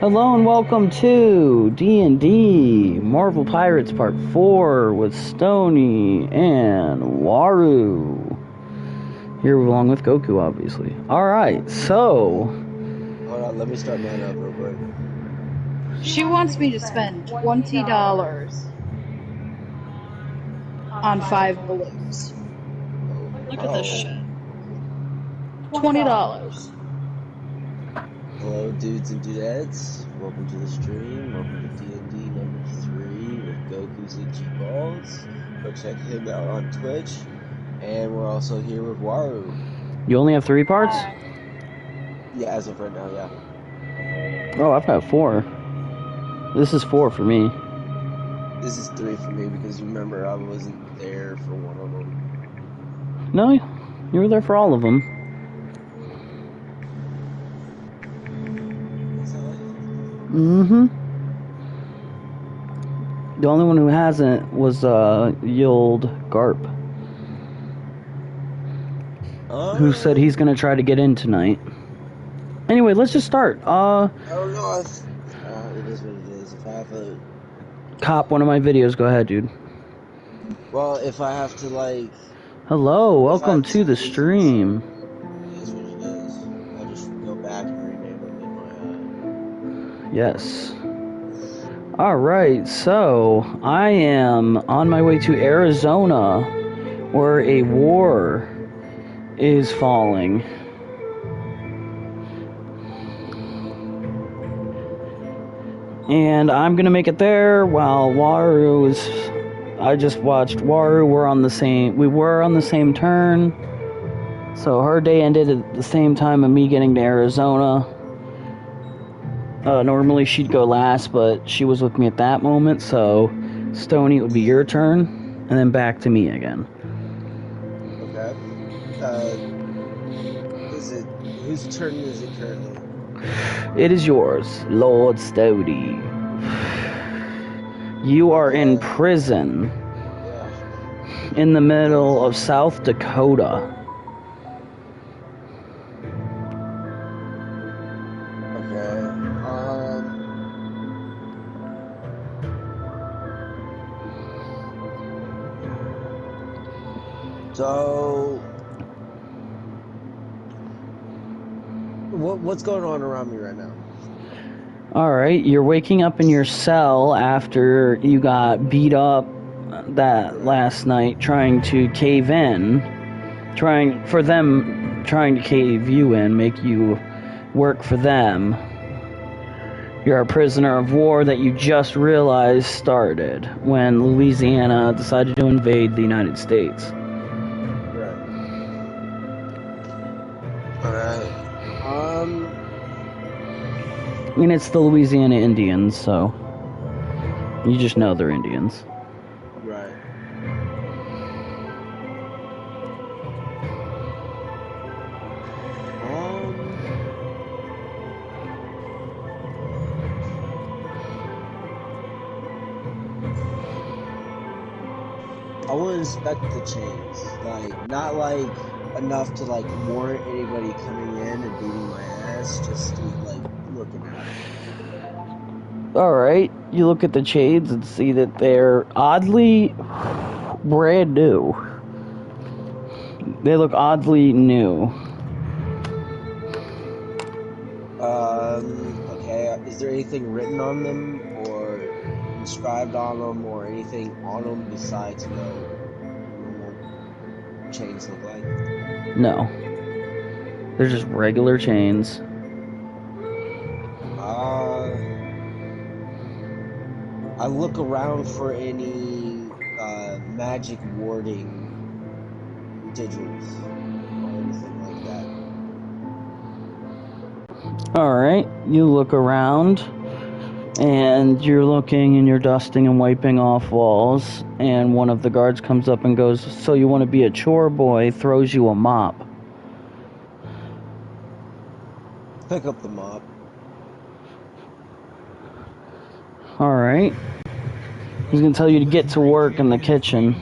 Hello and welcome to D&D Marvel Pirates Part 4 with Stony and Waru. Here along with Goku, obviously. Alright, so... Hold on, let me start mine up real quick. She wants me to spend $20 on 5 balloons. Look at this shit. $20. Hello, dudes and dudettes. Welcome to the stream. Welcome to D&D number 3 with Goku's Itchy Balls. Go check him out on Twitch. And we're also here with Waru. You only have 3 parts? Yeah, as of right now, yeah. Oh, I've got 4. This is 4 for me. This is 3 for me because remember, I wasn't there for one of them. No, you were there for all of them. Mm-hmm. The only one who hasn't was Yield Garp, who said he's gonna try to get in tonight. Anyway, let's just start. I don't know. It is what it is. If I have to cop one of my videos, go ahead, dude. Well, if I have to, like... Hello, welcome to the stream. It is what it is. I'll just go back and rename them in my, Yes. Alright, so I am on my way to Arizona, where a war is falling. And I'm gonna make it there while Waru is... I just watched Waru, we were on the same turn. So her day ended at the same time of me getting to Arizona. Normally she'd go last, but she was with me at that moment, so Stony, it would be your turn, and then back to me again. Okay. Whose turn is it currently? It is yours, Lord Stony. You are in prison in the middle of South Dakota. So, what's going on around me right now? Alright, you're waking up in your cell after you got beat up that last night trying to cave in. Trying to cave you in, make you work for them. You're a prisoner of war that you just realized started when Louisiana decided to invade the United States. I mean, it's the Louisiana Indians, so you just know they're Indians. Right. I want to inspect the chains, like not like enough to like warrant anybody coming in and beating my ass, just to like looking at it. Alright, you look at the chains and see that they're oddly brand new. They look oddly new. Okay, is there anything written on them, or inscribed on them, or anything on them besides what normal chains look like? No. They're just regular chains. I look around for any magic warding digits or anything like that. Alright, you look around, and you're looking and you're dusting and wiping off walls, and one of the guards comes up and goes, "So you want to be a chore boy?" Throws you a mop. Pick up the mop. Alright. He's gonna tell you to get to work in the kitchen.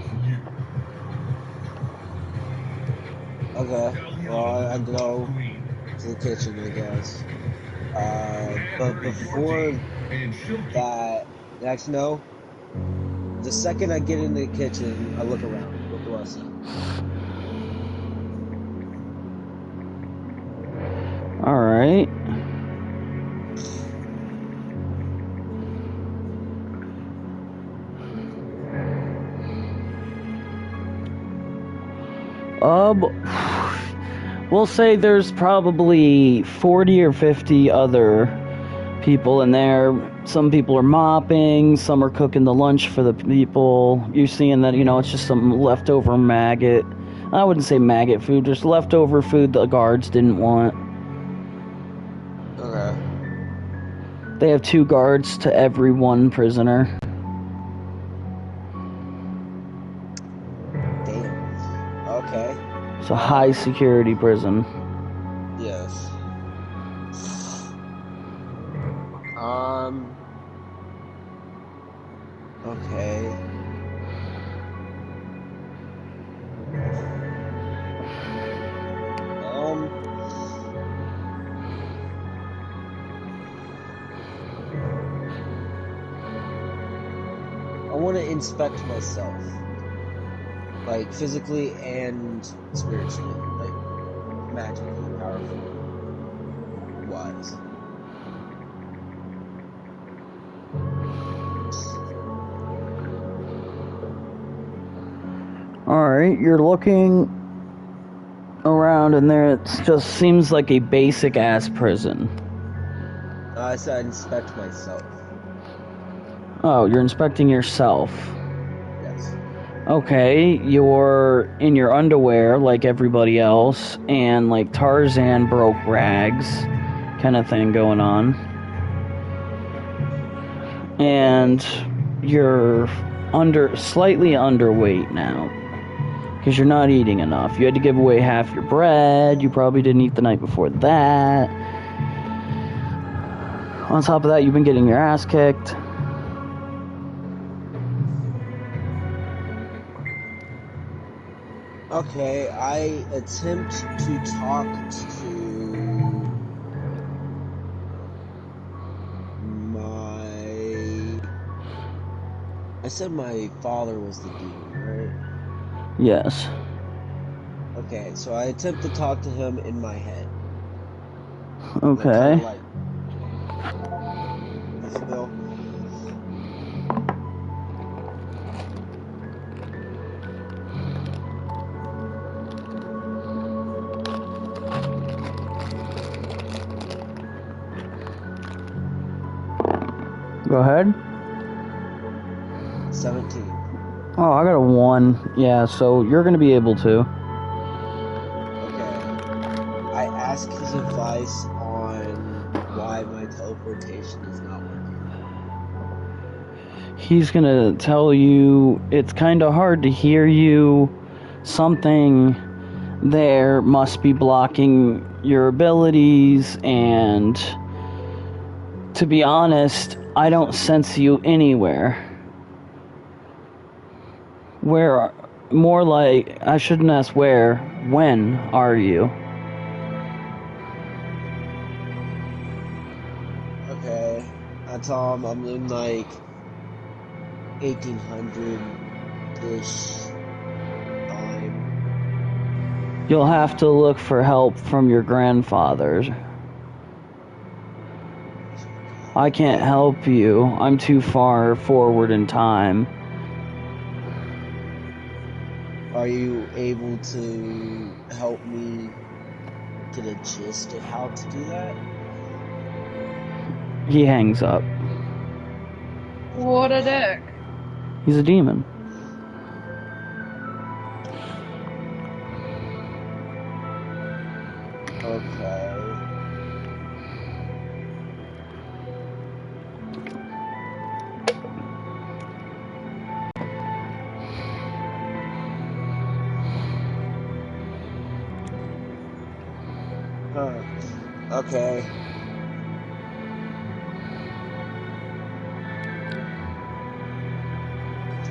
Okay, well, I go to the kitchen, I guess. But before that, actually, no. The second I get in the kitchen, I look around. What do I see? All right. We'll say there's probably 40 or 50 other people in there. Some people are mopping, some are cooking the lunch for the people. You're seeing that, it's just some leftover maggot. I wouldn't say maggot food, just leftover food the guards didn't want. Okay. They have 2 guards to every 1 prisoner. Damn. Okay. It's a high security prison. Yes. Okay. I want to inspect myself, like physically and spiritually, like magically powerful wise. Alright, you're looking around and there it just seems like a basic ass prison. I said inspect myself. Oh, you're inspecting yourself. Yes. Okay, you're in your underwear like everybody else, and like Tarzan broke rags kind of thing going on. And you're slightly underweight now. Because you're not eating enough. You had to give away half your bread. You probably didn't eat the night before that. On top of that, you've been getting your ass kicked. Okay, I attempt to talk to I said my father was the demon, right? Yes. Okay, so I attempt to talk to him in my head. Okay. Like, this Bill. Go ahead. 17. Oh, I got a 1. Yeah, so you're going to be able to. Okay. I ask his advice on why my teleportation is not working. He's going to tell you it's kind of hard to hear you. Something there must be blocking your abilities, and to be honest, I don't sense you anywhere. Where, more like, I shouldn't ask where, when are you? Okay. I tell him I'm in like 1800-ish time. You'll have to look for help from your grandfather. I can't help you. I'm too far forward in time. Are you able to help me get a gist of how to do that? He hangs up. What a dick. He's a demon. Okay. Okay.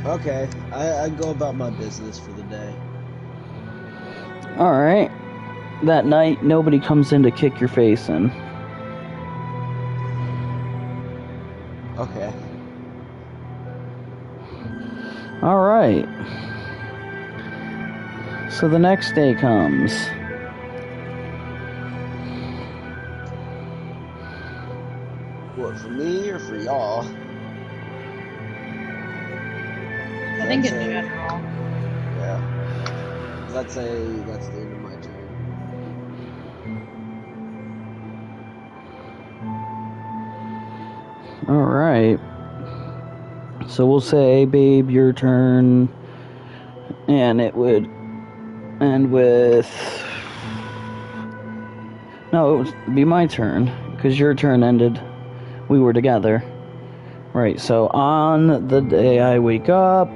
Okay. I go about my business for the day. Alright. That night, nobody comes in to kick your face in. Okay. Alright. So the next day comes. What, for me or for y'all? I think in That's a- general. Yeah. Let's say that's the end of my turn. Alright. So we'll say, babe, your turn. And it would end with... No, it would be my turn. Because your turn ended. We were together. Right, so on the day I wake up...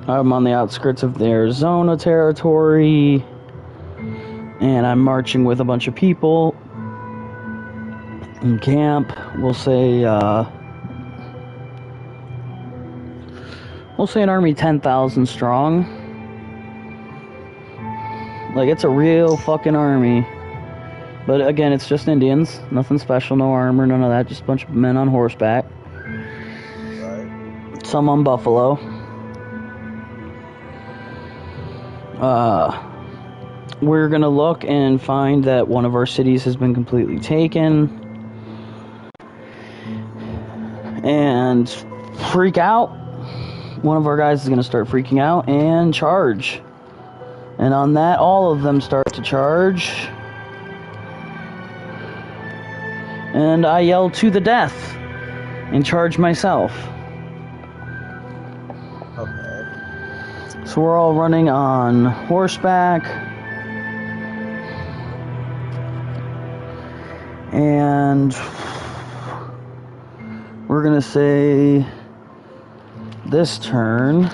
I'm on the outskirts of the Arizona territory. And I'm marching with a bunch of people in camp. We'll say an army 10,000 strong. Like, it's a real fucking army. But again, it's just Indians. Nothing special, no armor, none of that. Just a bunch of men on horseback. Right. Some on buffalo. We're gonna look and find that one of our cities has been completely taken. And freak out. One of our guys is gonna start freaking out and charge. And on that, all of them start to charge. And I yell to the death and charge myself. Okay. So we're all running on horseback. And we're gonna say this turn.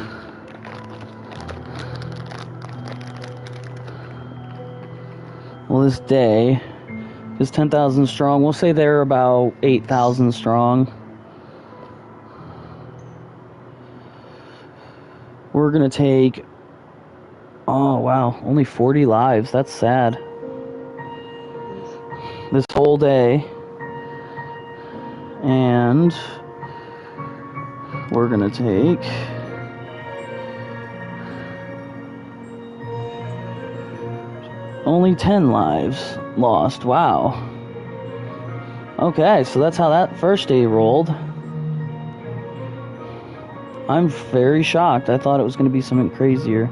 Well, this day is 10,000 strong. We'll say they're about 8,000 strong. We're gonna take... Oh, wow. Only 40 lives. That's sad. This whole day. And we're gonna take... Only 10 lives lost. Wow. Okay, so that's how that first day rolled. I'm very shocked. I thought it was going to be something crazier.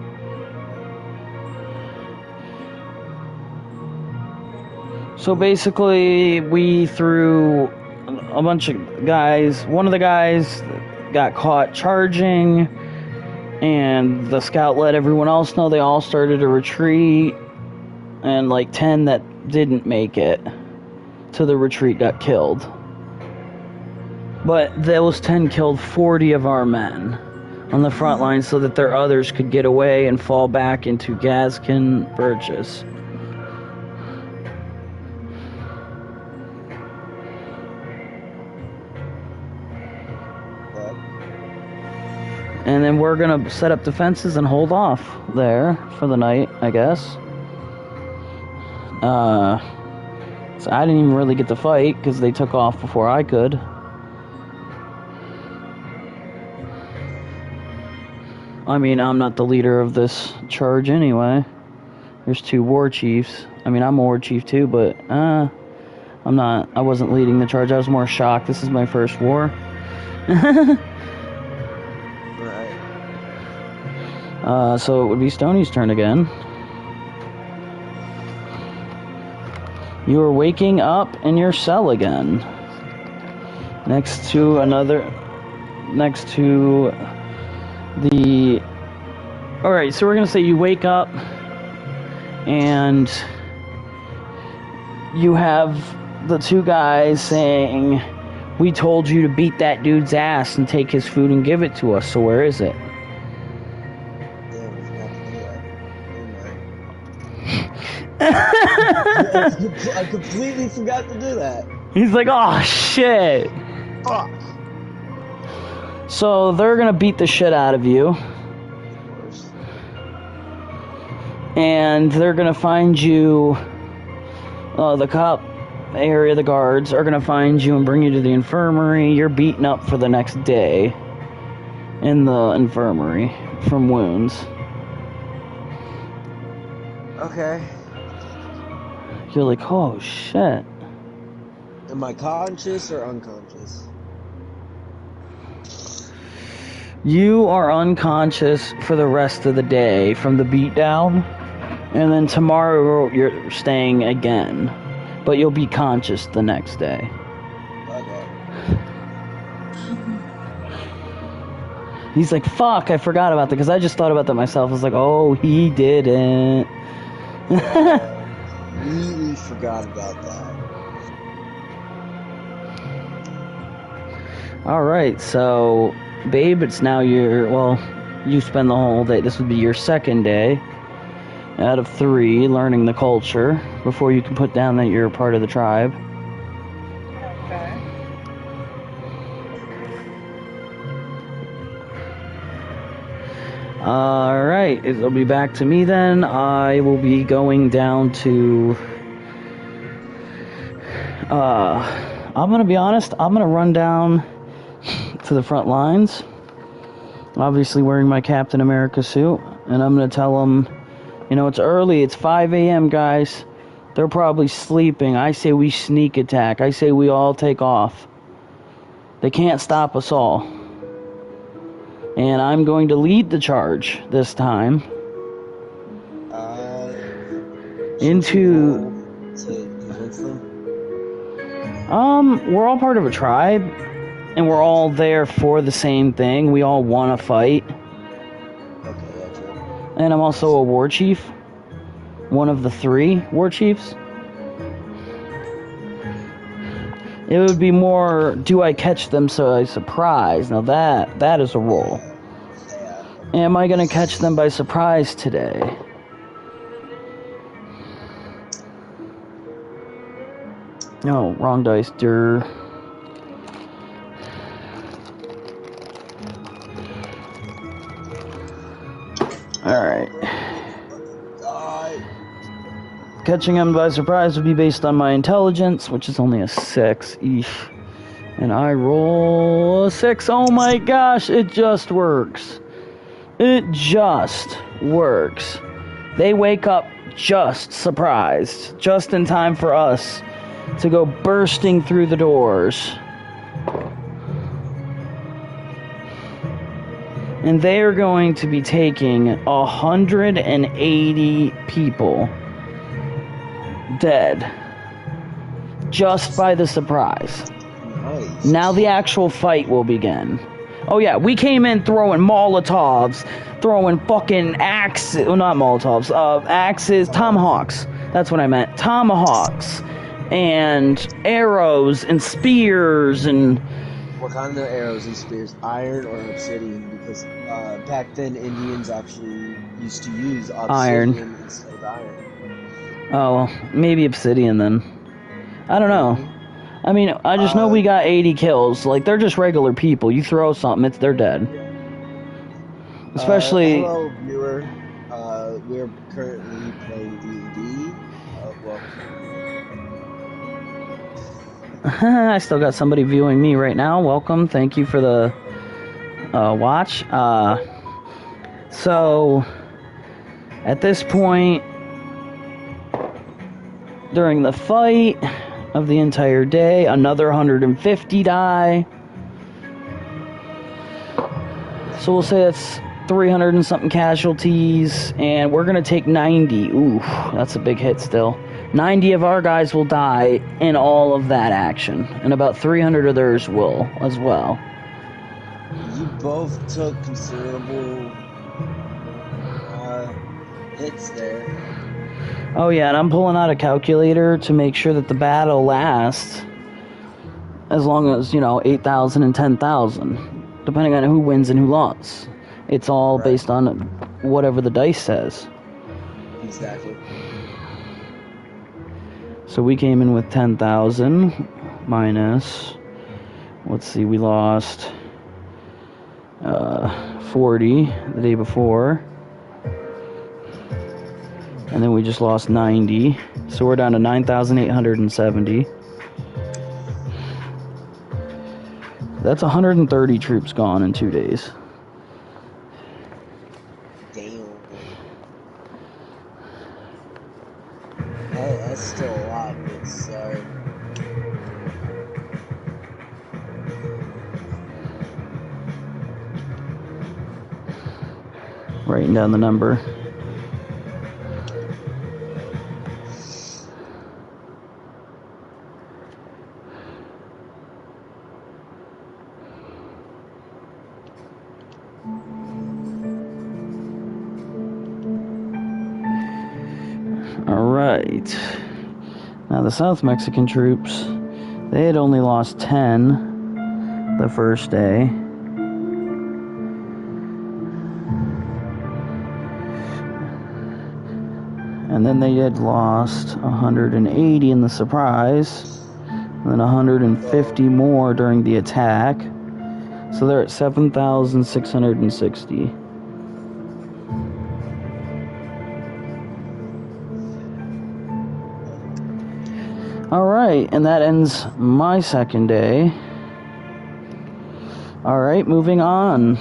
So basically, we threw a bunch of guys. One of the guys got caught charging, and the scout let everyone else know. They all started to retreat. And like 10 that didn't make it to the retreat got killed. But those 10 killed 40 of our men on the front line so that their others could get away and fall back into Gaskin Burgess. And then we're gonna set up defenses and hold off there for the night, I guess. So I didn't even really get to fight because they took off before I could. I mean, I'm not the leader of this charge anyway. There's 2 war chiefs. I mean, I'm a war chief too, but I wasn't leading the charge. I was more shocked. This is my first war. Right. So it would be Stoney's turn again. You are waking up in your cell again. Next to the... Alright, so we're going to say you wake up and you have the 2 guys saying, we told you to beat that dude's ass and take his food and give it to us, so where is it? I completely forgot to do that. He's like, oh shit. Fuck. So they're gonna beat the shit out of you. Of course. And they're gonna find you The cop area, the guards, are going to find you and bring you to the infirmary. You're beaten up for the next day in the infirmary from wounds. Okay. You're like, oh shit. Am I conscious or unconscious? You are unconscious for the rest of the day from the beatdown, and then tomorrow you're staying again, but you'll be conscious the next day. Okay. He's like, fuck, I forgot about that, because I just thought about that myself. I was like, oh, he didn't. Really forgot about that. Alright, so, babe, it's now you spend the whole day. This would be your second day out of 3 learning the culture before you can put down that you're a part of the tribe. Okay. Alright, it'll be back to me then. I will be going down to... I'm gonna be honest, I'm gonna run down to the front lines, obviously wearing my Captain America suit, and I'm gonna tell them, it's early, it's 5 a.m. guys, they're probably sleeping. I say we sneak attack. I say we all take off. They can't stop us all. And I'm going to lead the charge this time into... To convince them? We're all part of a tribe, and we're all there for the same thing. We all want to fight. Okay, yeah, true. And I'm also a war chief. One of the 3 war chiefs. It would be more, do I catch them by surprise? Now that is a role. Yeah. Am I going to catch them by surprise today? No, wrong dice, dear. Alright. Catching them by surprise would be based on my intelligence, which is only a 6. Eesh. And I roll a 6. Oh my gosh, it just works. It just works. They wake up just surprised, just in time for us to go bursting through the doors. And they are going to be taking 180 people dead just by the surprise. Nice. Now the actual fight will begin. Oh yeah, we came in throwing Molotovs, throwing fucking axes, well, not Molotovs, axes, tomahawks. That's what I meant. Tomahawks and arrows and spears and... What kind of arrows and spears? Iron or obsidian? Because back then Indians actually used to use obsidian instead of iron. Oh, well, maybe obsidian then. I don't know. I mean, I just know we got 80 kills. Like, they're just regular people. You throw something, they're dead. Especially... hello, viewer. We're currently playing D&D. I still got somebody viewing me right now. Welcome. Thank you for the watch. So, at this point, during the fight of the entire day, another 150 die. So we'll say that's 300 and something casualties, and we're gonna take 90. Ooh, that's a big hit still. 90 of our guys will die in all of that action, and about 300 of theirs will as well. You both took considerable hits there. Oh yeah, and I'm pulling out a calculator to make sure that the battle lasts as long as, 8,000 and 10,000, depending on who wins and who lost. It's all based on whatever the dice says. Exactly. So we came in with 10,000 minus, let's see, we lost 40 the day before. And then we just lost 90. So we're down to 9,870. That's 130 troops gone in 2 days. Damn. Hey, that's still a lot, but sorry. Writing down the number. Alright. Now the South Mexican troops, they had only lost 10 the first day. And then they had lost 180 in the surprise. And then 150 more during the attack. So they're at 7,660. Alright, and that ends my second day. Alright, moving on.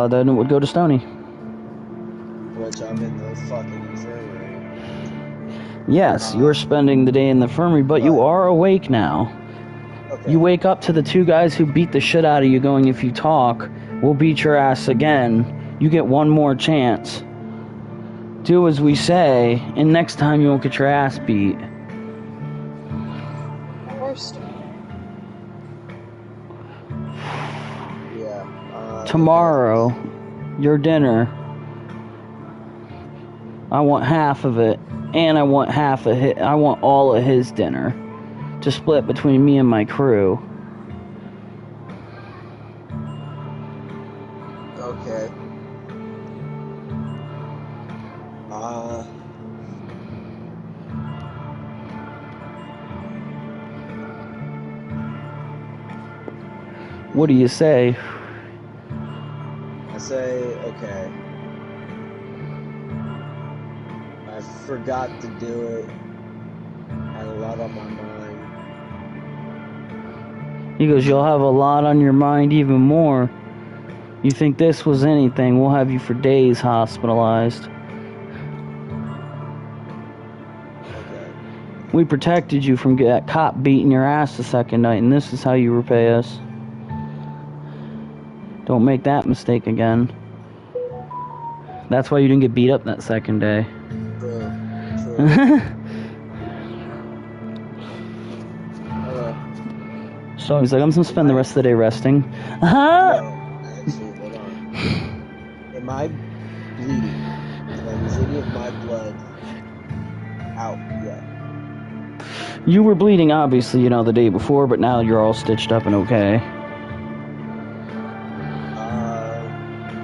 Then it would go to Stony. Which I'm in the fucking infirmary. Yes, you're spending the day in the infirmary, but you are awake now. Okay. You wake up to the two guys who beat the shit out of you going, if you talk, we'll beat your ass again. You get one more chance. Do as we say, and next time you won't get your ass beat. Yeah. Tomorrow, your dinner, I want half of it, and I want I want all of his dinner to split between me and my crew. Okay. What do you say? I say, okay. I forgot to do it. I had a lot on my mind. He goes, you'll have a lot on your mind, even more. You think this was anything, we'll have you for days hospitalized. Okay. We protected you from that cop beating your ass the second night, and this is how you repay us. Don't make that mistake again. That's why you didn't get beat up that second day. True. So he's like, I'm just gonna spend the rest of the day resting. No, actually, hold on. Am I bleeding? Is any of my blood out yet? You were bleeding, obviously, the day before, but now you're all stitched up and okay.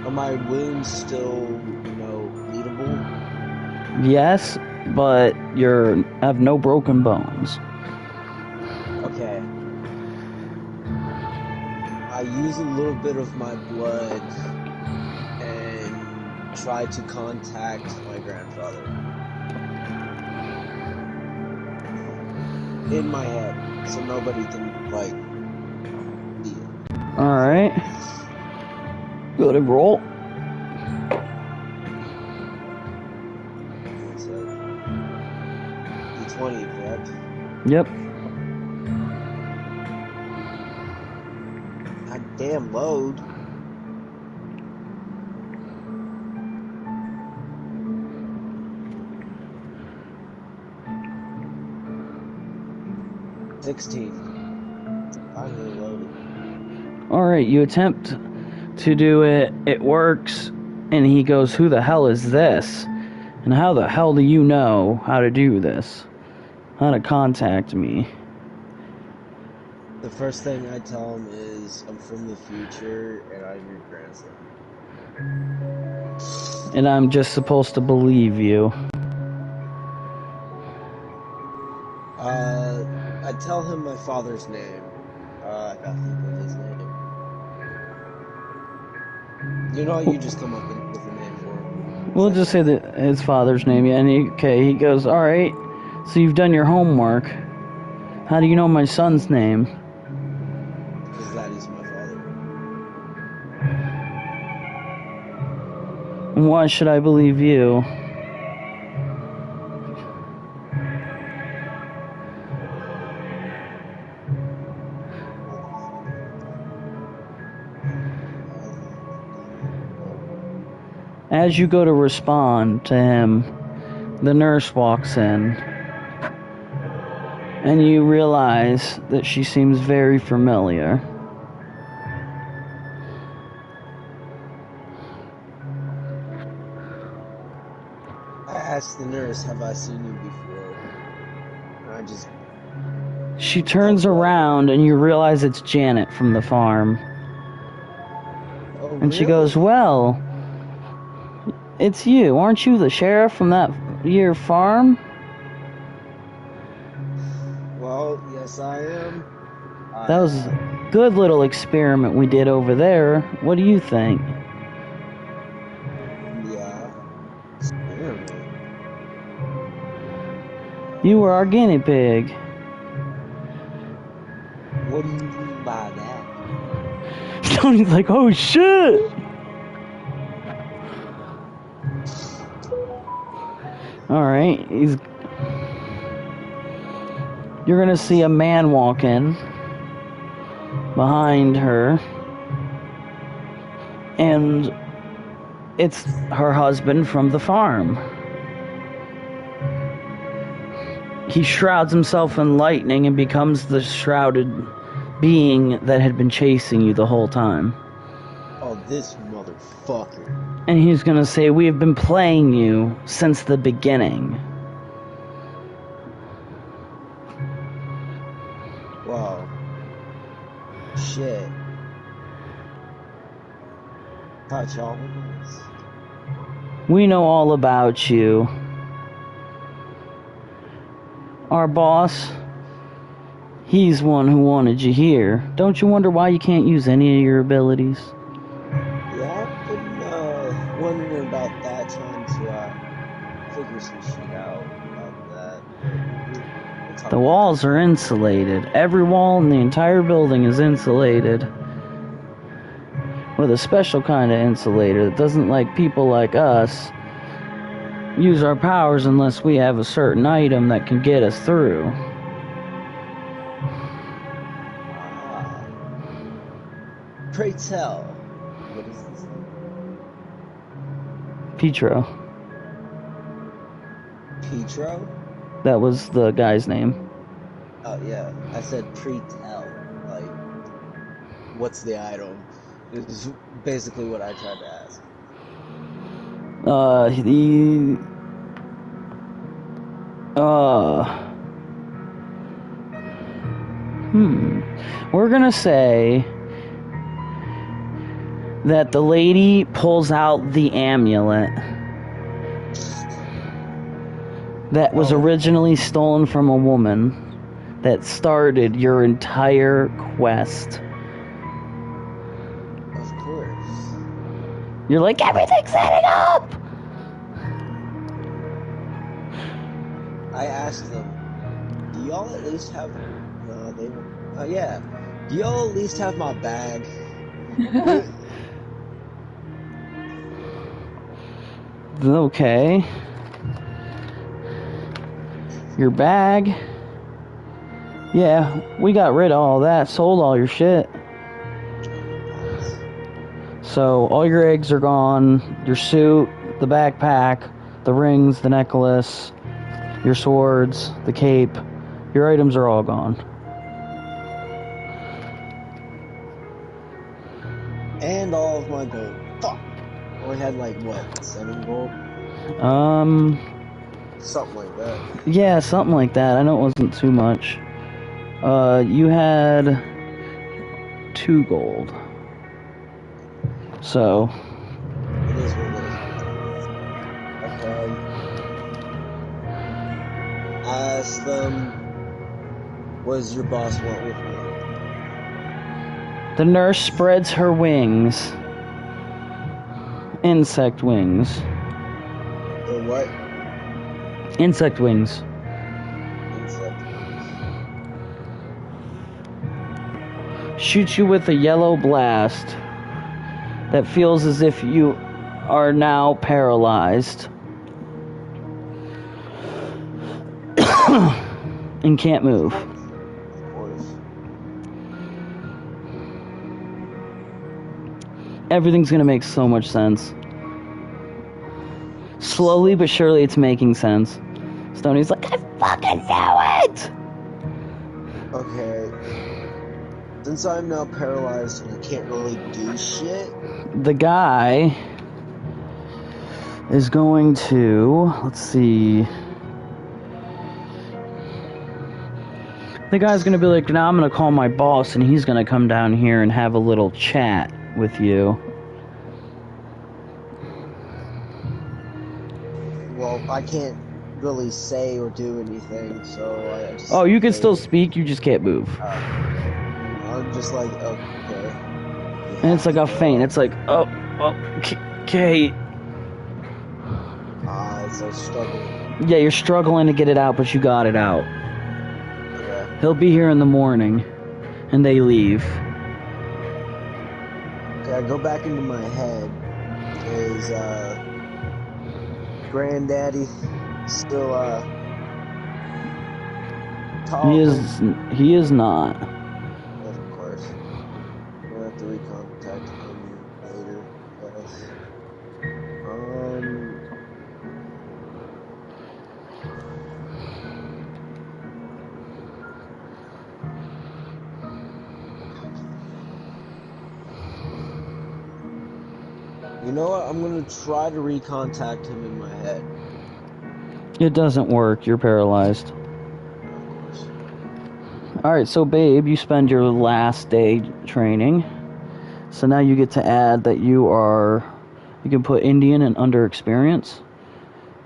Are my wounds still, bleedable? Yes, but you have no broken bones. Okay. I use a little bit of my blood and try to contact my grandfather. In my head, so nobody can, see it. Alright. Go ahead and roll. So, D20, correct? Yep. God damn load. $16. Finally loaded. Alright, you attempt to do it. It works. And he goes, who the hell is this? And how the hell do you know how to do this? How to contact me? The first thing I tell him is, I'm from the future, and I'm your grandson. And I'm just supposed to believe you. I tell him my father's name. I gotta think of his name. You just come up with a name for him. We'll just say that his father's name. Yeah, and he goes, all right, so you've done your homework. How do you know my son's name? Because that is my father. And why should I believe you? As you go to respond to him, the nurse walks in, and you realize that she seems very familiar. I asked the nurse, have I seen you before? And She turns around, and you realize it's Janet from the farm. Oh, And she goes, well, it's you. Aren't you the sheriff from that your farm? Well, yes, I am. That was a good little experiment we did over there. What do you think? Yeah. Experiment. You were our guinea pig. What do you mean by that? Tony's like, oh shit! Alright, you're gonna see a man walk in behind her, and it's her husband from the farm. He shrouds himself in lightning and becomes the shrouded being that had been chasing you the whole time. Oh, this motherfucker. And he's gonna say, we have been playing you since the beginning. Wow. Shit. Thought y'all was. We know all about you. Our boss, he's one who wanted you here. Don't you wonder why you can't use any of your abilities? Yeah, I've been wondering about that, trying to figure some shit out about that. We'll talk The about walls are insulated. Every wall in the entire building is insulated. With a special kind of insulator that doesn't like people like us use our powers unless we have a certain item that can get us through. Pray tell, what is this? Petro. Petro? That was the guy's name. Oh yeah, I said pre-tell. Like, what's the item? Is basically what I tried to ask. We're gonna say that the lady pulls out the amulet that was originally stolen from a woman that started your entire quest. Of course. You're like, everything's setting up! I asked them, do y'all at least have... No, they were... Oh, yeah. Do y'all at least have my bag? Okay. Your bag. Yeah, we got rid of all that, sold all your shit. So, all your eggs are gone, your suit, the backpack, the rings, the necklace, your swords, the cape. Your items are all gone. And all of my gold. Fuck! Only had like, what, 7 gold? Something like that. Yeah, something like that. I know it wasn't too much. You had 2 gold. So... It is what it is. Okay. I asked them, what does your boss want with me? The nurse spreads her wings. Insect wings. what? Insect wings. Insect. Shoots you with a yellow blast that feels as if you are now paralyzed and can't move. Of course. Everything's gonna make so much sense. Slowly but surely it's making sense. Stoney's like, I fucking knew it! Okay. Since I'm now paralyzed and I can't really do shit, The guy is going to, let's see. The guy's gonna be like, now I'm gonna call my boss and he's gonna come down here and have a little chat with you. well, I can't really say or do anything, so I just... Oh, you can still speak, you just can't move. I'm just like, okay. And it's like a feint. It's like, okay. So struggling. Yeah, you're struggling to get it out, but you got it out. Okay. He'll be here in the morning, and they leave. Okay, I go back into my head. Is, Granddaddy still, talking? He is not. Of course. We'll have to recontact him later, I guess. You know what? I'm gonna try to recontact him in my head. It doesn't work. You're paralyzed. Of course. Alright, so babe, you spend your last day training. So now you get to add that you can put Indian and under experience.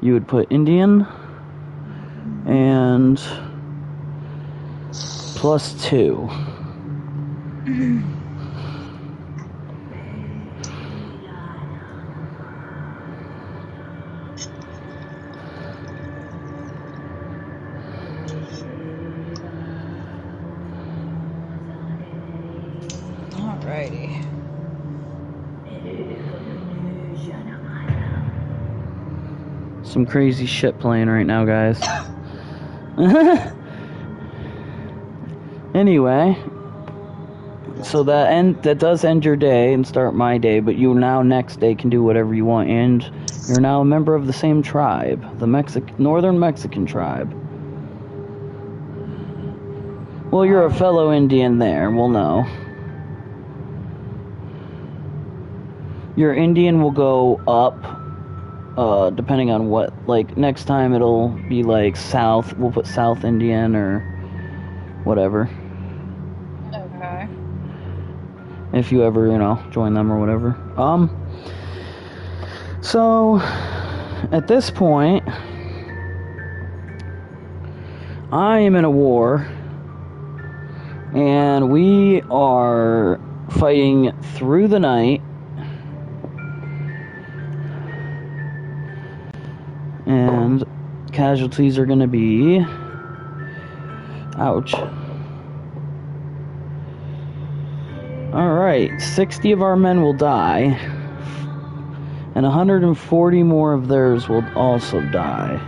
You would put Indian and +2. Alrighty. Some crazy shit playing right now, guys. Anyway, so that does end your day and start my day, but you now next day can do whatever you want, and you're now a member of the same tribe, the Northern Mexican tribe. Well, you're a fellow Indian there, we'll know. Your Indian will go up, depending on what, like, next time it'll be, like, South, we'll put South Indian, or whatever. Okay. If you ever, join them or whatever. So, at this point, I am in a war, and we are fighting through the night, and casualties are going to be, ouch. Alright, 60 of our men will die, and 140 more of theirs will also die.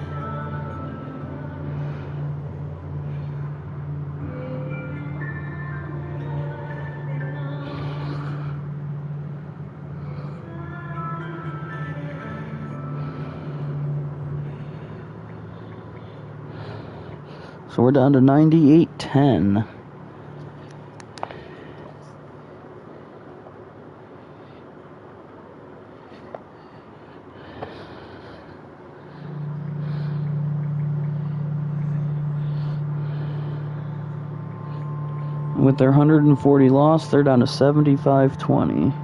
So we're down to 98-10. With their 140 lost, they're down to 75-20.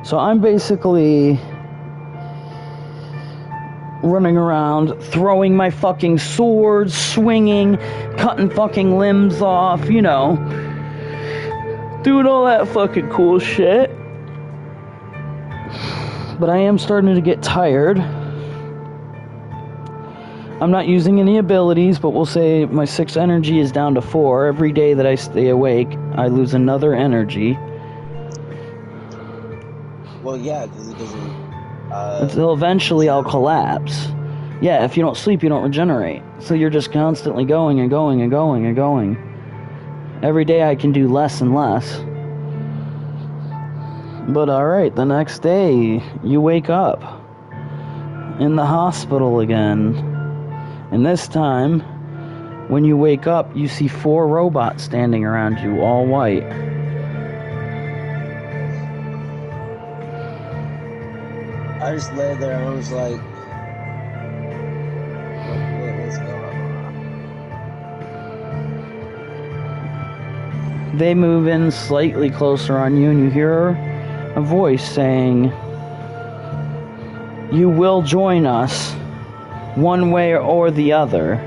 So I'm basically running around, throwing my fucking swords, swinging, cutting fucking limbs off, you know, doing all that fucking cool shit. But I am starting to get tired. I'm not using any abilities, but we'll say my 6 energy is down to 4. Every day that I stay awake, I lose another energy. Well, yeah, because it doesn't... Until eventually I'll collapse. Yeah, if you don't sleep, you don't regenerate. So you're just constantly going and going and going and going. Every day I can do less and less. But alright, the next day, you wake up in the hospital again. And this time, when you wake up, you see 4 robots standing around you, all white. I just lay there and I was like, what's going on? They move in slightly closer on you, and you hear a voice saying, "You will join us, one way or the other."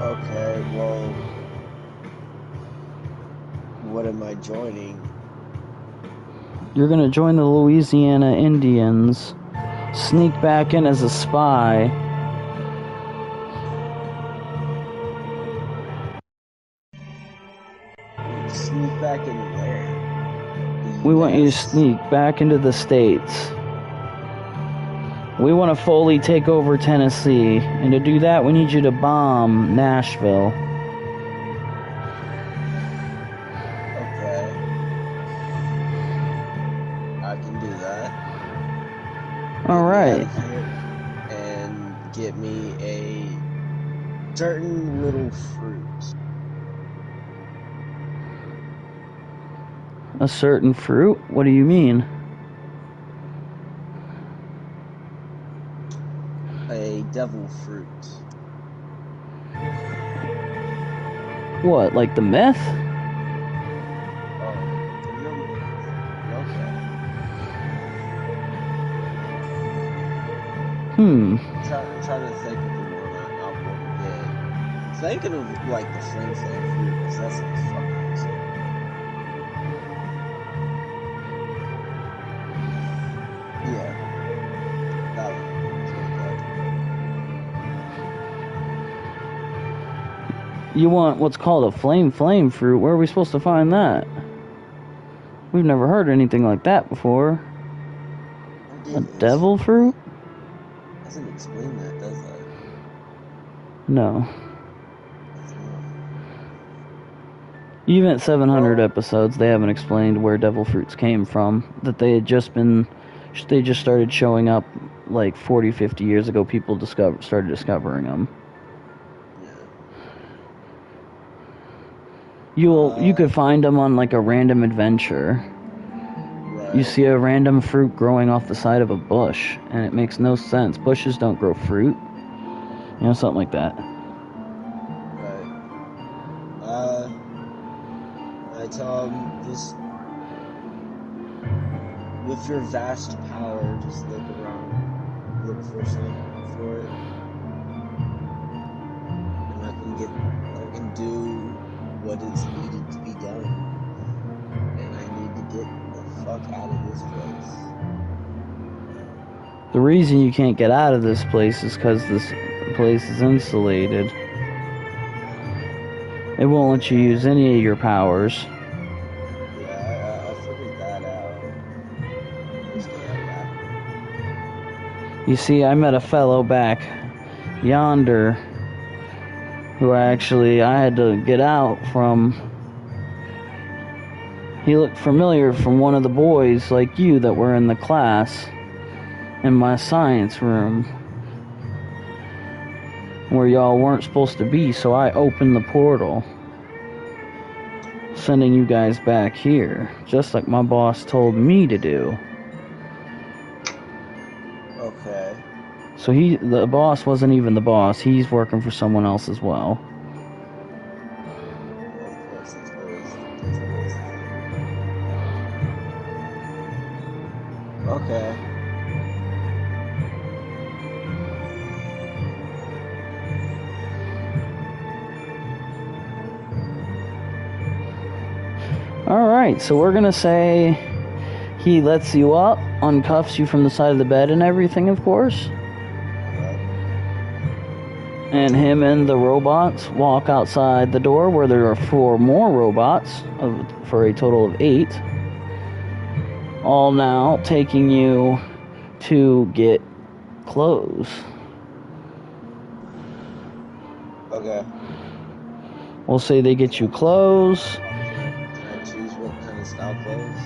Okay, well, what am I joining? You're gonna join the Louisiana Indians, sneak back in as a spy. Sneak back in where? We want you to sneak back into the States. We want to fully take over Tennessee, and to do that, we need you to bomb Nashville. Okay. I can do that. Alright. And get me a certain little fruit. A certain fruit? What do you mean? A devil fruit. What, like the myth? Oh, okay. I'm trying to think of the one I want to get. Thinking of like the flame fruit, because that's like fucking awesome. Yeah. That one. You want what's called a flame fruit? Where are we supposed to find that? We've never heard anything like that before. A devil fruit? Doesn't explain that, does it? No. Even at 700 episodes, they haven't explained where devil fruits came from. That they just started showing up like 40, 50 years ago. People started discovering them. You could find them on like a random adventure. Right. You see a random fruit growing off the side of a bush, and it makes no sense. Bushes don't grow fruit. You know, something like that. Right. I tell them, just with your vast power, just look around, look for something for it, and I can do what is needed to be done, and I need to get the fuck out of this place. The reason you can't get out of this place is because this place is insulated. It won't let you use any of your powers. Yeah, I figured that out. You see, I met a fellow back yonder who I had to get out from. He looked familiar from one of the boys like you that were in the class in my science room where y'all weren't supposed to be, so I opened the portal, sending you guys back here, just like my boss told me to do. Okay. So the boss wasn't even the boss. He's working for someone else as well. Okay. Alright, so we're gonna say he lets you up, uncuffs you from the side of the bed and everything, of course. And him and the robots walk outside the door where there are 4 more robots, for a total of 8. All now taking you to get clothes. Okay. We'll say they get you clothes. Can I choose what kind of style clothes?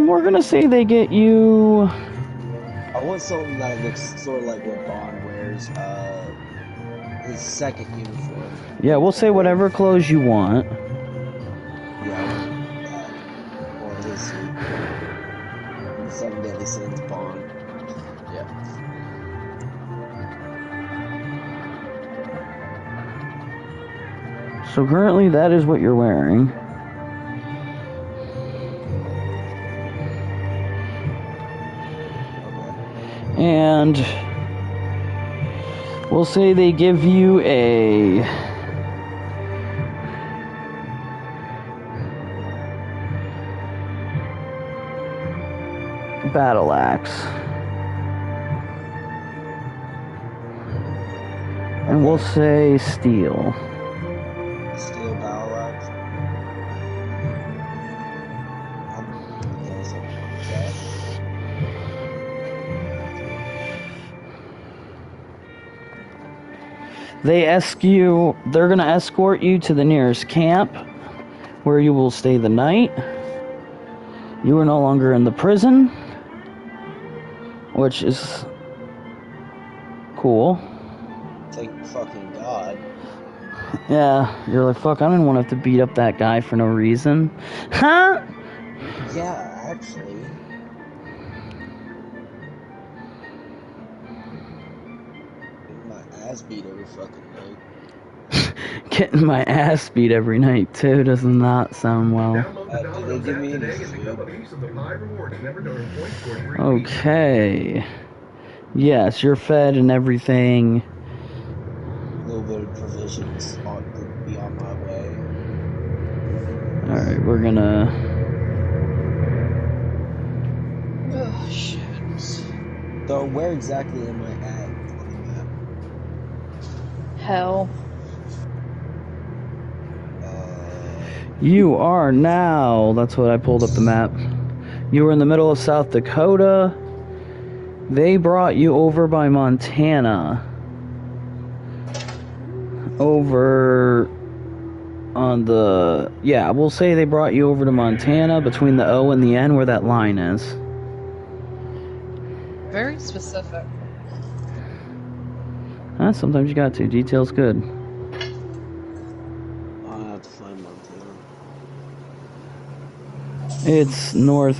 We're gonna say they get you... I want something that looks sort of like what Bond wears, his second uniform. Yeah, we'll say whatever clothes you want. Yeah, I want that. Or his suit. The 7 Deadly Sins Bond. Yeah. So currently that is what you're wearing. And we'll say they give you a battle axe. And we'll say steel. Steel battle axe. Yeah, something like that. They're gonna escort you to the nearest camp where you will stay the night. You are no longer in the prison, which is cool. Thank fucking God. Yeah, you're like, fuck, I didn't want to have to beat up that guy for no reason. Huh? Yeah, actually. Getting my ass beat every fucking night. Getting my ass beat every night, too, does not sound well. Do they give me any food? Okay. Yes, you're fed and everything. A little bit of provisions could be on my way. Alright, we're gonna... Oh, shit. So where exactly am I at on the map? Hell. You are now... That's what I pulled up the map. You were in the middle of South Dakota. They brought you over by Montana. Over on the... Yeah, we'll say they brought you over to Montana between the O and the N where that line is. Very specific. Sometimes you got to. Detail's good. I'll have to find Montana. It's northwest.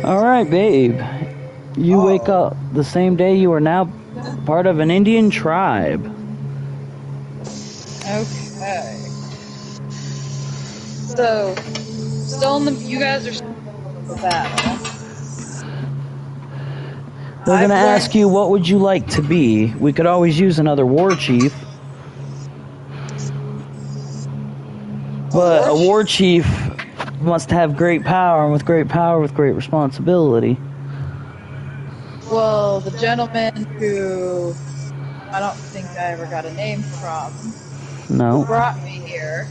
Alright, babe. You wake up the same day. You are now part of an Indian tribe. Okay. So, still in the. You guys are still in the battle. They're gonna ask you, what would you like to be? We could always use another war chief. But a war chief must have great power, and with great power, with great responsibility. Well, the gentleman who I don't think I ever got a name from, No. who brought me here,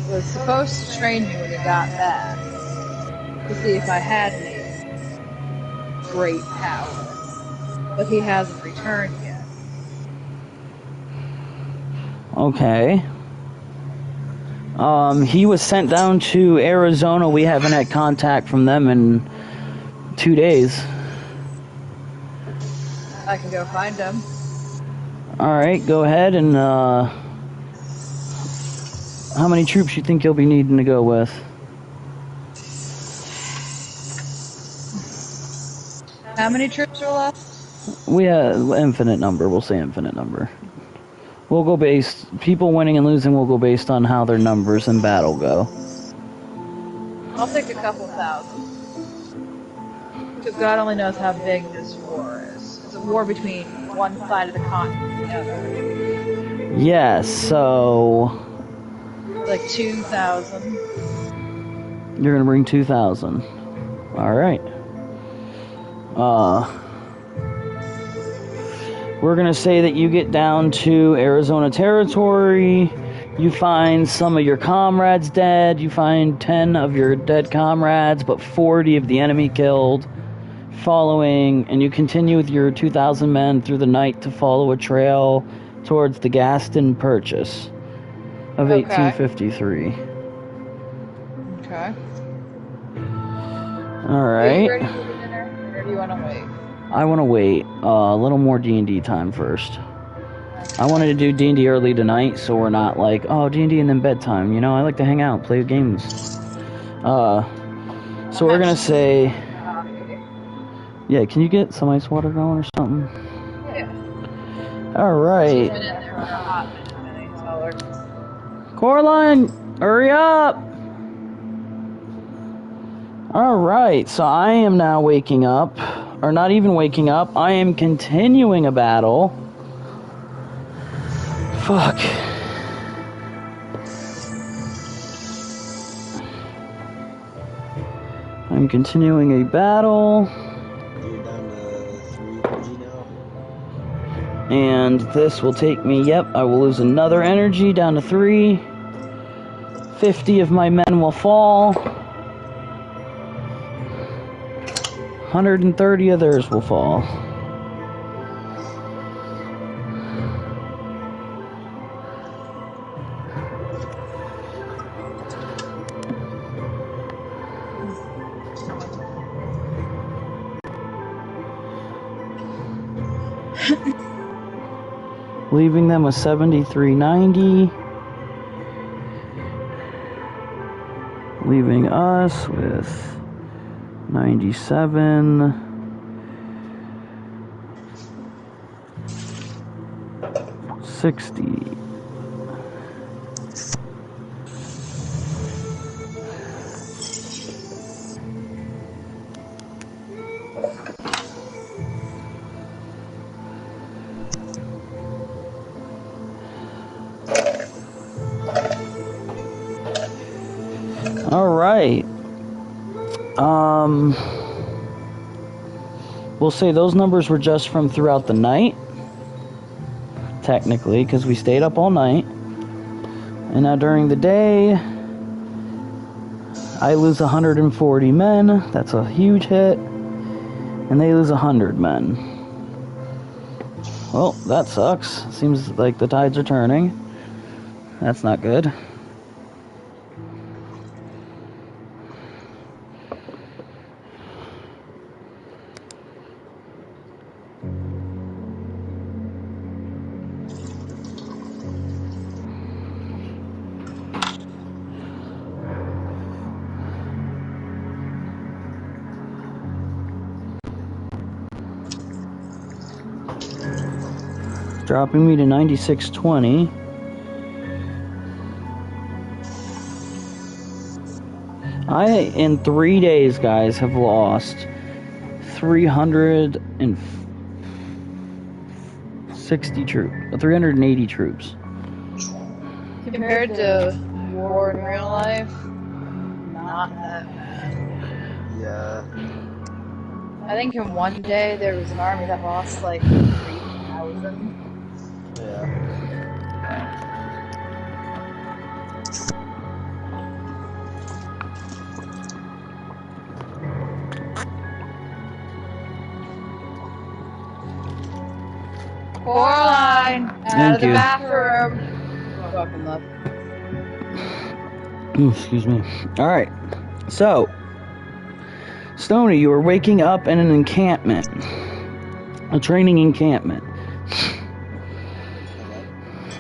was supposed to train me when he got back to see if I had any great power. But he hasn't returned yet. Okay. He was sent down to Arizona. We haven't had contact from them in 2 days. I can go find him. Alright, go ahead and, How many troops you think you'll be needing to go with? How many troops are left? We have infinite number. We'll say infinite number. We'll go based... People winning and losing will go based on how their numbers in battle go. I'll take a couple thousand. Because God only knows how big this war is. It's a war between one side of the continent and the other. Yes, so... Like 2,000. You're gonna bring 2,000. Alright. We're gonna say that you get down to Arizona Territory. You find some of your comrades dead. You find 10 of your dead comrades, but 40 of the enemy killed. And you continue with your 2,000 men through the night to follow a trail towards the Gaston Purchase of 1853. Okay. All Are right. you ready for dinner, or do you want to wait? I want to wait a little more D&D time first. I wanted to do D&D early tonight, so we're not like, oh, D&D and then bedtime. You know, I like to hang out, play games. So we're gonna say, yeah. Can you get some ice water going or something? Yeah. All right. Coraline, hurry up! Alright, so I am now waking up. Or not even waking up. I am continuing a battle. Fuck. I'm continuing a battle. You're down to 3 energy now? And this will take me, yep, I will lose another energy down to 3. 50 of my men will fall. 130 of theirs will fall. Leaving them with 7390. Leaving us with 97. $60. All right. We'll say those numbers were just from throughout the night, technically, because we stayed up all night. And now during the day, I lose 140 men. That's a huge hit. And they lose 100 men. Well, that sucks. Seems like the tides are turning. That's not good. Dropping me to 9620. I, in 3 days, guys, have lost 360 troops, 380 troops. Compared to war in real life, not that bad. Yeah. I think in one day there was an army that lost like 3,000. Yeah. Coraline, out Thank of the you. bathroom. Welcome, love. Ooh, excuse me. Alright, so, Stony, you were waking up in an encampment. A training encampment.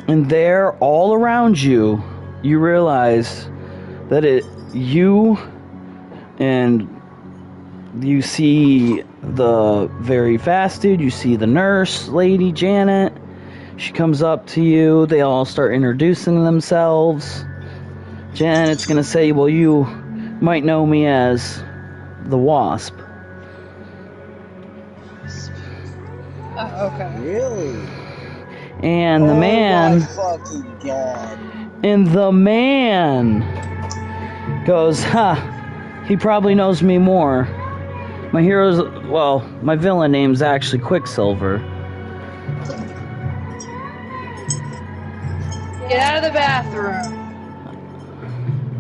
And there, all around you, you realize that you see the very fast dude, you see the nurse lady, Janet. She comes up to you, they all start introducing themselves. Janet's gonna say, well, you might know me as the Wasp. Okay. Really? And the Oh man... my fucking god. And the man goes, he probably knows me more. My my villain name's actually Quicksilver. Get out of the bathroom.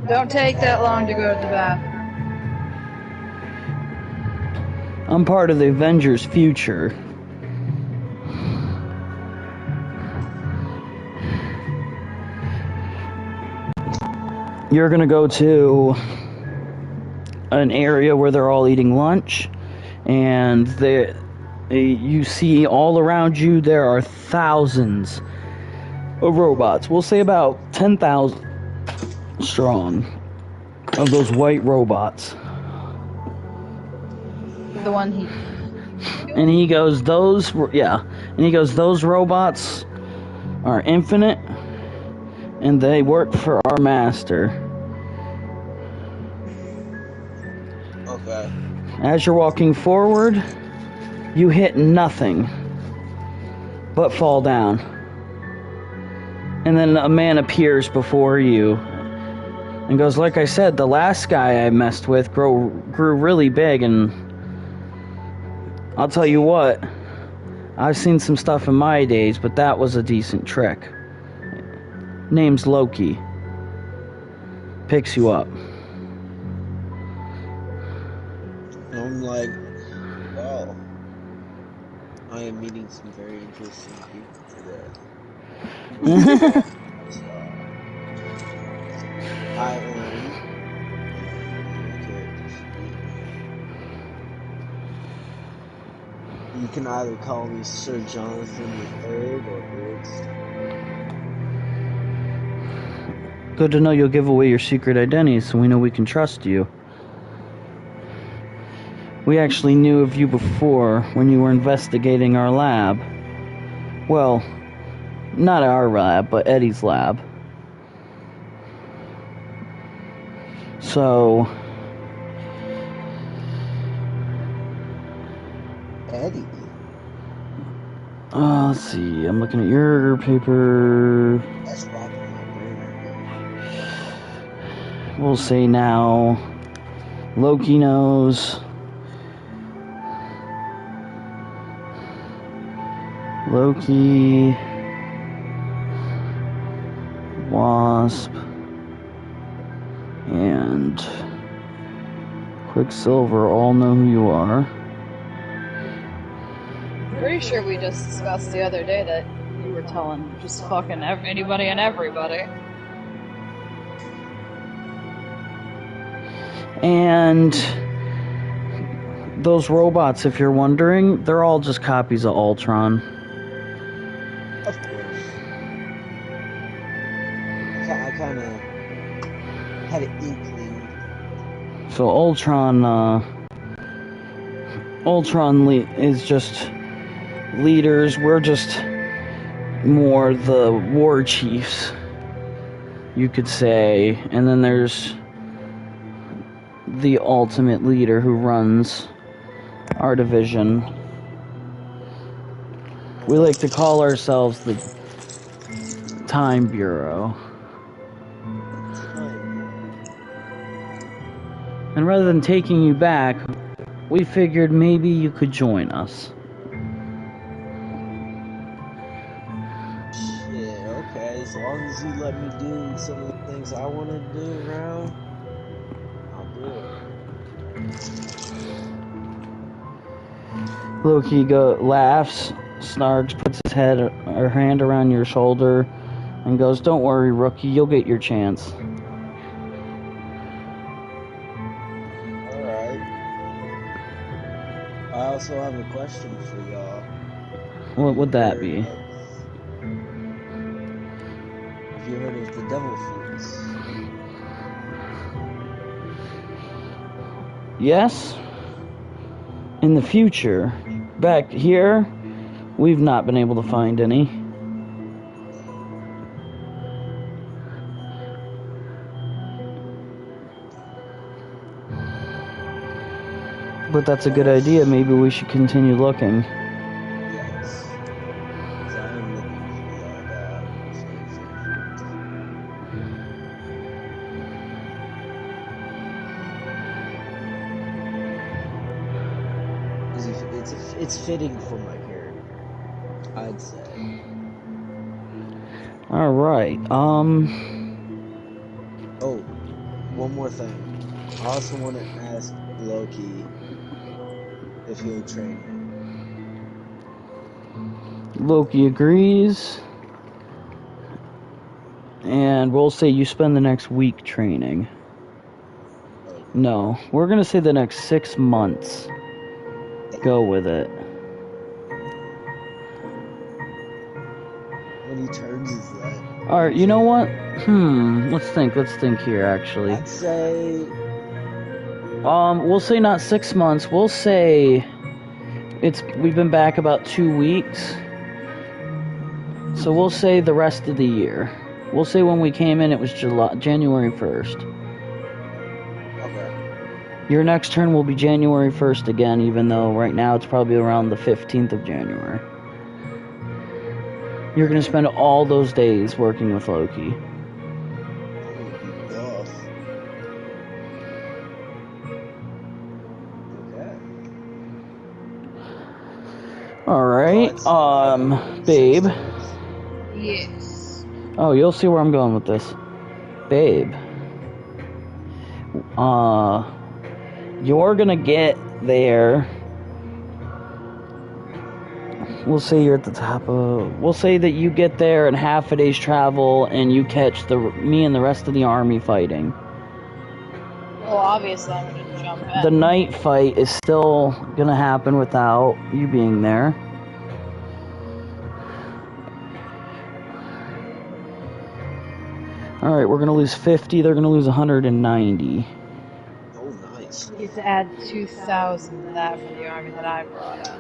Don't take that long to go to the bathroom. I'm part of the Avengers' future. You're gonna go to an area where they're all eating lunch, and you see all around you there are thousands of robots. We'll say about 10,000 strong of those white robots. The one he... And he goes, those robots are infinite, and they work for our master. Okay. As you're walking forward, you hit nothing but fall down. And then a man appears before you and goes, like I said, the last guy I messed with grew really big, and I'll tell you what, I've seen some stuff in my days, but that was a decent trick. Name's Loki. Picks you up. I'm like, wow. I am meeting some very interesting people today. I am. You can either call me Sir Jonathan III or Briggs. Good to know you'll give away your secret identity so we know we can trust you. We actually knew of you before when you were investigating our lab. Well, not our lab, but Eddie's lab. So... Eddie? let's see, I'm looking at your paper. That's rocking my brain. We'll say now, Loki knows. Loki, Wasp, and Quicksilver all know who you are. Pretty sure we just discussed the other day that you were telling just fucking anybody and everybody. And those robots, if you're wondering, they're all just copies of Ultron. Of course. I kind of had an inkling. So Ultron is just leaders. We're just more the war chiefs, you could say. And then there's the ultimate leader who runs our division. We like to call ourselves the Time Bureau. And rather than taking you back, we figured maybe you could join us. Shit, okay, as long as you let me do some of the things I want to do around, I'll do it. Loki laughs, snarks, puts his hand around your shoulder, and goes, "Don't worry, rookie, you'll get your chance." Alright. I also have a question for y'all. What would that be? Have you heard of the Devil Fruit? place? Yes. In the future. Back here, we've not been able to find any. But that's a good idea. Maybe we should continue looking. Yes. Because I am looking for that Because it's fitting for my character, I'd say. All right. Oh, one more thing. I also want to ask Loki if he'll train me. Loki agrees. And we'll say you spend the next week training. No, we're going to say the next 6 months. Go with it. How many turns is that? Alright, you know what? Let's think here, actually. I'd say... We'll say not 6 months. We'll say we've been back about 2 weeks. So we'll say the rest of the year. We'll say when we came in, it was January 1st. Okay. Your next turn will be January 1st again, even though right now it's probably around the 15th of January. You're going to spend all those days working with Loki. Alright, Babe. Yes. Oh, you'll see where I'm going with this. Babe. You're gonna get there. We'll say you're at the top of... We'll say that you get there in half a day's travel and you catch me and the rest of the army fighting. Well, obviously I'm gonna jump in. The night fight is still gonna happen without you being there. Alright, we're gonna lose 50, they're gonna lose 190. Oh, nice. You have to add 2,000 to that for the army that I brought up.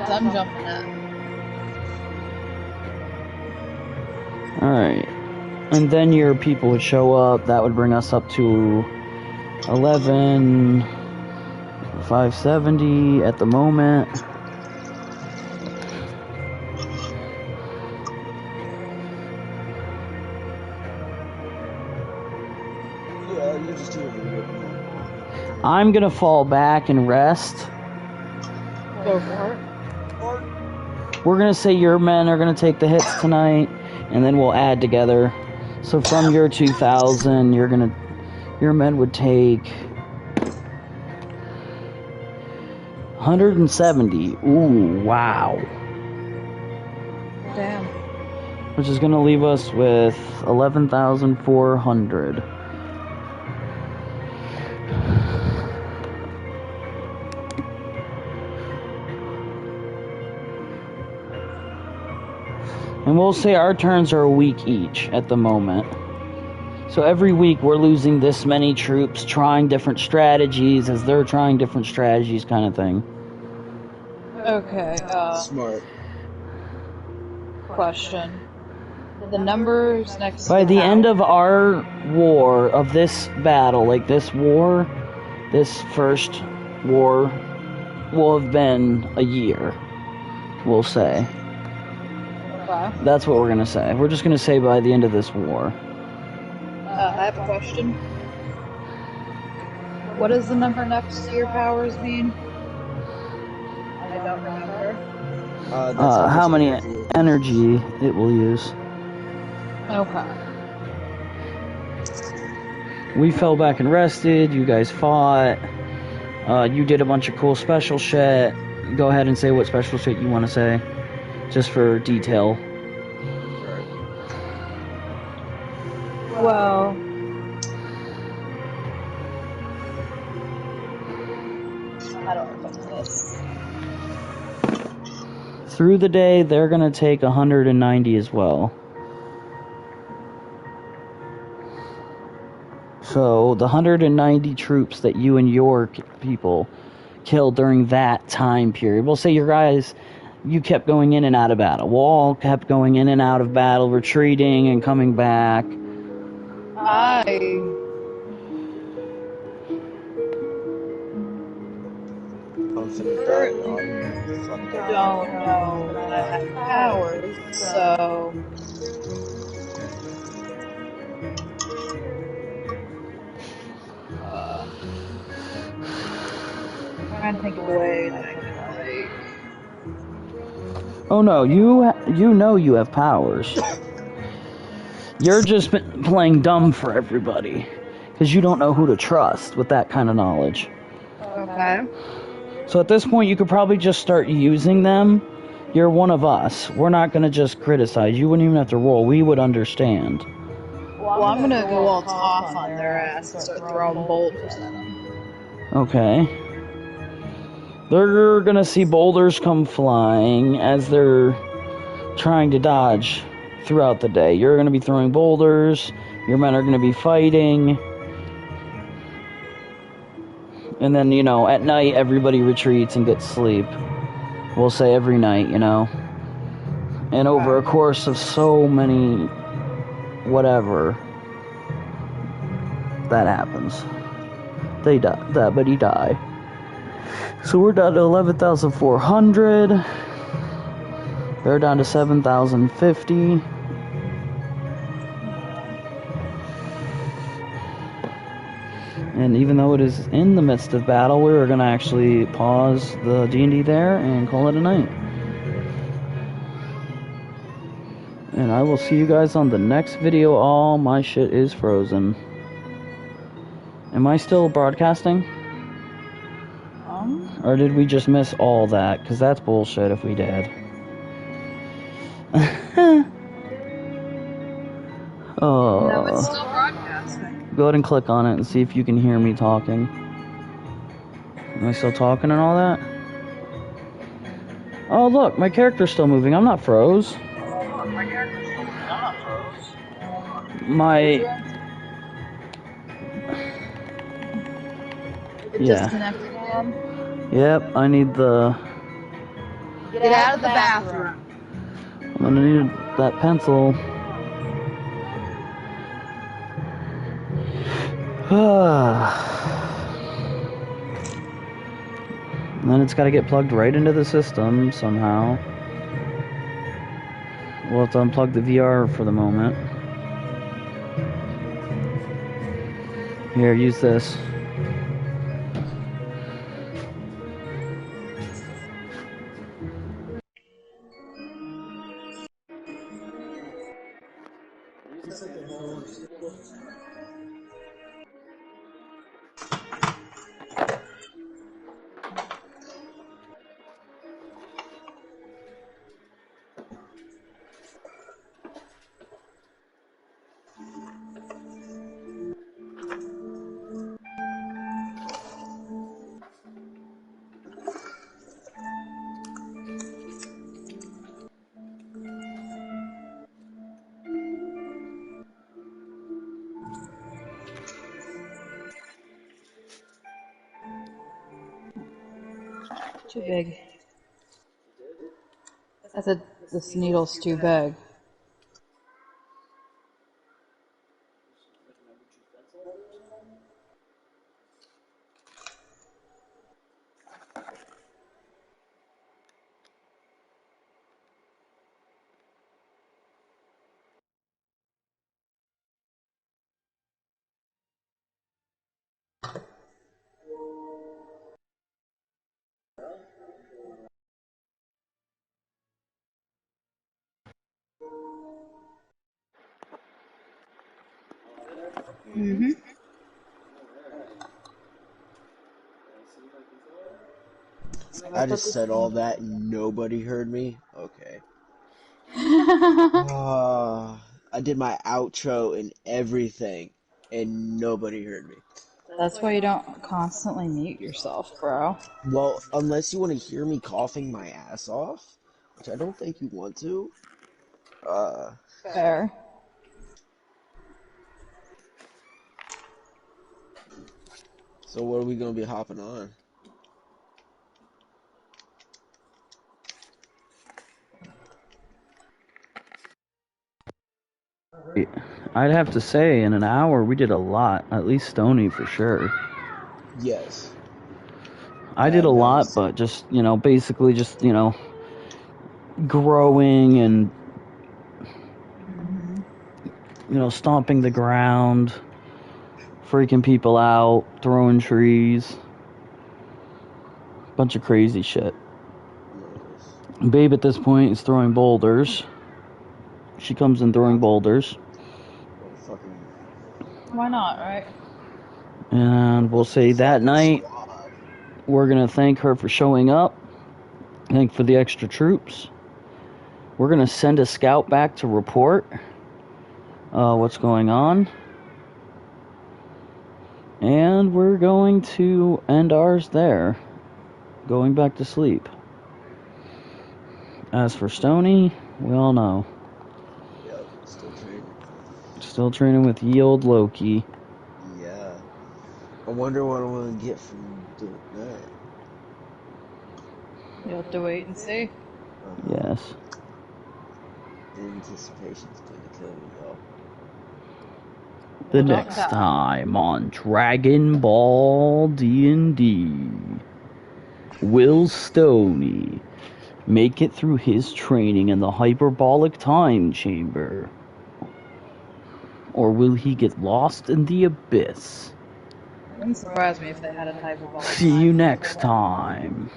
So I'm jumping in. Alright. And then your people would show up. That would bring us up to 11,570 at the moment. Yeah, you just do it. I'm gonna fall back and rest. Go for it. We're gonna say your men are gonna take the hits tonight, and then we'll add together. So from your 2,000, your men would take 170. Ooh, wow. Damn. Which is gonna leave us with 11,400. And we'll say our turns are a week each at the moment. So every week we're losing this many troops, trying different strategies as they're trying different strategies, kind of thing. Okay, Smart. question. The numbers next By to the how- end of our war, of this battle, like this war, this first war will have been a year, we'll say. Okay. That's what we're going to say. We're just going to say by the end of this war. I have a question. What does the number next to your powers mean? I don't remember. That's How many energy. energy it will use. Okay. We fell back and rested. You guys fought. You did a bunch of cool special shit. Go ahead and say what special shit you want to say. Just for detail. Well, how do I put this? Through the day, they're going to take 190 as well. So the 190 troops that you and your people killed during that time period. We'll say your guys, you kept going in and out of battle. We'll all kept going in and out of battle, retreating and coming back. I I'm finna die on fucking don't know that I have powers, so trying to think of a way that I could like. Oh no, you know you have powers. You're just playing dumb for everybody because you don't know who to trust with that kind of knowledge. Okay. So at this point, you could probably just start using them. You're one of us. We're not going to just criticize. You wouldn't even have to roll. We would understand. Well, I'm gonna go all tough on their ass and start throwing boulders at them. Okay. They're going to see boulders come flying as they're trying to dodge throughout the day. You're going to be throwing boulders. Your men are going to be fighting. And then, you know, at night, everybody retreats and gets sleep. We'll say every night, you know. And over a course of so many whatever, that happens. They die. He die. So we're down to 11,400. They're down to 7,050. And even though it is in the midst of battle, we're going to actually pause the D&D there and call it a night. And I will see you guys on the next video. All my shit is frozen. Am I still broadcasting? Or did we just miss all that? Because that's bullshit if we did. Oh. No, it's still broadcasting. Go ahead and click on it and see if you can hear me talking. Am I still talking and all that? Oh, look, my character's still moving. I'm not froze. My... Yeah. Disconnected again. Yep, I need the... Get out of the bathroom. I'm gonna need that pencil. And then it's gotta get plugged right into the system somehow. We'll have to unplug the VR for the moment. Here, use this. Too big. I said this needle's too big. Mm-hmm. I just said all that and nobody heard me? Okay. I did my outro and everything and nobody heard me. That's why you don't constantly mute yourself, bro. Well, unless you want to hear me coughing my ass off, which I don't think you want to. Fair. So what are we gonna be hopping on? I'd have to say, in an hour, we did a lot. At least Stony for sure. Yes. I did a lot, but just, basically just, growing and, stomping the ground, freaking people out, throwing trees. Bunch of crazy shit. Yes. Babe at this point is throwing boulders. She comes in throwing boulders. Why not, right? And we'll say that night, we're going to thank her for showing up. Thank for the extra troops. We're going to send a scout back to report what's going on. And we're going to end ours there. Going back to sleep. As for Stony, we all know. Yep, still training. Still training with ye old Loki. Yeah. I wonder what I'm gonna get from doing that. You'll have to wait and see. Yes. Anticipation's gonna kill me, y'all. The next time on Dragon Ball D&D, will Stony make it through his training in the hyperbolic time chamber? Or will he get lost in the abyss? Wouldn't surprise me if they had a hyperbolic. See you next time.